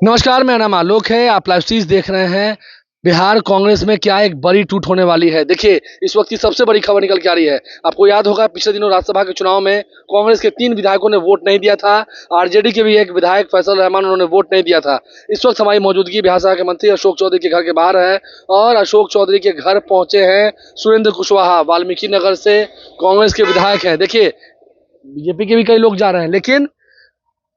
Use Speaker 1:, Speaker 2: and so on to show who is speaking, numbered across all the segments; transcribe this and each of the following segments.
Speaker 1: नमस्कार, मेरा नाम आलोक है। आप लाइव स्ट्रीम देख रहे हैं। बिहार कांग्रेस में क्या एक बड़ी टूट होने वाली है। देखिए, इस वक्त की सबसे बड़ी खबर निकल के आ रही है। आपको याद होगा, पिछले दिनों राज्यसभा के चुनाव में कांग्रेस के 3 विधायकों ने वोट नहीं दिया था। आरजेडी के भी एक विधायक फैसल रहमान, उन्होंने वोट नहीं दिया था। इस वक्त हमारी मौजूदगी बिहार सरकार के मंत्री अशोक चौधरी के घर के बाहर है और अशोक चौधरी के घर पहुंचे हैं सुरेंद्र कुशवाहा, वाल्मीकि नगर से कांग्रेस के विधायक हैं। देखिए, बीजेपी के भी कई लोग जा रहे हैं, लेकिन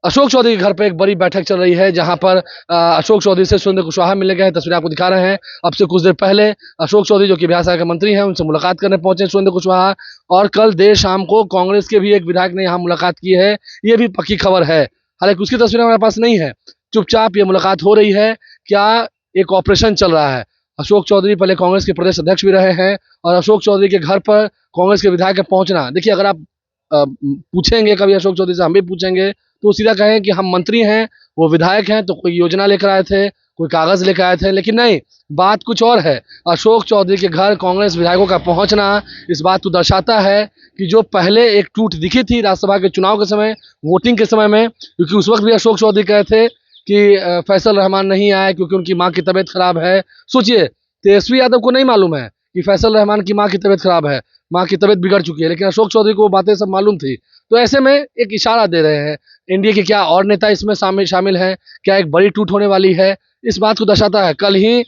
Speaker 1: अशोक चौधरी के घर पे एक बड़ी बैठक चल रही है, जहां पर अशोक चौधरी से सुरेंद्र कुशवाहा मिलने गए हैं। तस्वीर आपको दिखा रहे हैं। अब से कुछ देर पहले अशोक चौधरी, जो कि बिहार सरकार के मंत्री हैं, उनसे मुलाकात करने पहुंचे सुरेंद्र कुशवाहा। और कल देर शाम को कांग्रेस के भी एक विधायक ने यहाँ मुलाकात की है। ये भी पक्की खबर है, हालांकि उसकी तस्वीर हमारे पास नहीं है। चुपचाप ये मुलाकात हो रही है। क्या एक ऑपरेशन चल रहा है? अशोक चौधरी पहले कांग्रेस के प्रदेश अध्यक्ष भी रहे हैं और अशोक चौधरी के घर पर कांग्रेस के विधायक का पहुंचना, देखिए, अगर आप पूछेंगे कभी अशोक चौधरी से, हम भी पूछेंगे, तो वो सीधा कहें कि हम मंत्री हैं, वो विधायक हैं, तो कोई योजना लेकर आए थे, कोई कागज लेकर आए थे। लेकिन नहीं, बात कुछ और है। अशोक चौधरी के घर कांग्रेस विधायकों का पहुंचना इस बात को दर्शाता है कि जो पहले एक टूट दिखी थी राज्यसभा के चुनाव के समय, वोटिंग के समय में, क्योंकि उस वक्त भी अशोक चौधरी कहे थे कि फैसल रहमान नहीं आए क्योंकि उनकी माँ की तबीयत खराब है। सोचिए, तेजस्वी यादव को नहीं मालूम है कि फैसल रहमान की माँ की तबीयत खराब है, माँ की तबीयत बिगड़ चुकी है, लेकिन अशोक चौधरी को वो बातें सब मालूम थी। तो ऐसे में एक इशारा दे रहे हैं। एनडीए के क्या और नेता इसमें शामिल हैं? क्या एक बड़ी टूट होने वाली है? इस बात को दर्शाता है। कल ही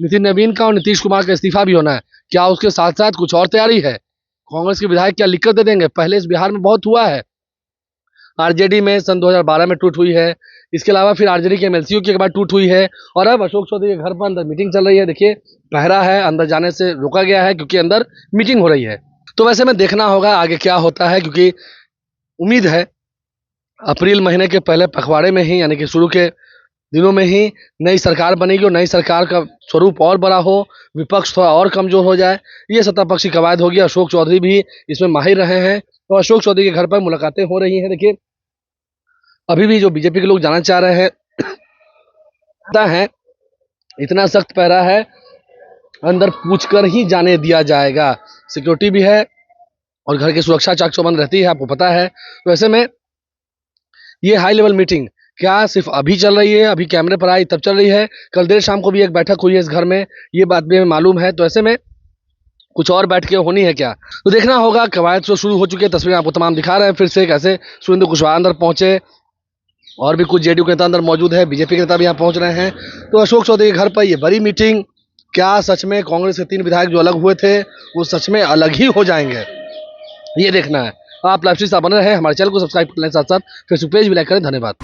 Speaker 1: नितिन नवीन का और नीतीश कुमार का इस्तीफा भी होना है। क्या उसके साथ साथ कुछ और तैयारी है? कांग्रेस के विधायक क्या लिखकर दे देंगे? पहले इस बिहार में बहुत हुआ है। आरजेडी में सन 2012 में टूट हुई है। इसके अलावा फिर आरजेडी के एमएलसीयू की एक बार टूट हुई है। और अब अशोक चौधरी के घर पर अंदर मीटिंग चल रही है। देखिए, पहरा है, अंदर जाने से रोका गया है क्योंकि अंदर मीटिंग हो रही है। तो वैसे में देखना होगा आगे क्या होता है, क्योंकि उम्मीद है अप्रैल महीने के पहले पखवाड़े में ही, यानी कि शुरू के दिनों में ही नई सरकार बनेगी और नई सरकार का स्वरूप और बड़ा हो, विपक्ष थोड़ा और कमजोर हो जाए। ये सत्तापक्षी कवायद होगी। अशोक चौधरी भी इसमें माहिर रहे हैं और अशोक चौधरी के घर पर मुलाकातें हो रही हैं। देखिए, अभी भी जो बीजेपी के लोग जाना चाह रहे हैं, पता है इतना सख्त पहरा है, अंदर पूछकर ही जाने दिया जाएगा। सिक्योरिटी भी है और घर की सुरक्षा चाक चौबंद रहती है, आपको पता है। तो ऐसे में ये हाई लेवल मीटिंग क्या सिर्फ अभी चल रही है, अभी कैमरे पर आई तब चल रही है? कल देर शाम को भी एक बैठक हुई है इस घर में, ये बात भी हमें मालूम है। तो ऐसे में कुछ और बैठकें होनी है क्या, तो देखना होगा। कवायद तो शुरू हो चुकी है, तस्वीरें आपको तमाम दिखा रहे हैं। फिर से कैसे सुरेंद्र कुशवाहा अंदर पहुंचे और भी कुछ जेडीयू के नेता अंदर मौजूद है, बीजेपी के नेता भी यहाँ पहुंच रहे हैं। तो अशोक चौधरी के घर पर ये बड़ी मीटिंग, क्या सच में कांग्रेस के 3 विधायक जो अलग हुए थे वो सच में अलग ही हो जाएंगे? ये देखना है। आप लाइव स्ट्रीम बने रहे, हमारे चैनल को सब्सक्राइब करने के साथ साथ फेसबुक पेज भी लाइक करें। धन्यवाद।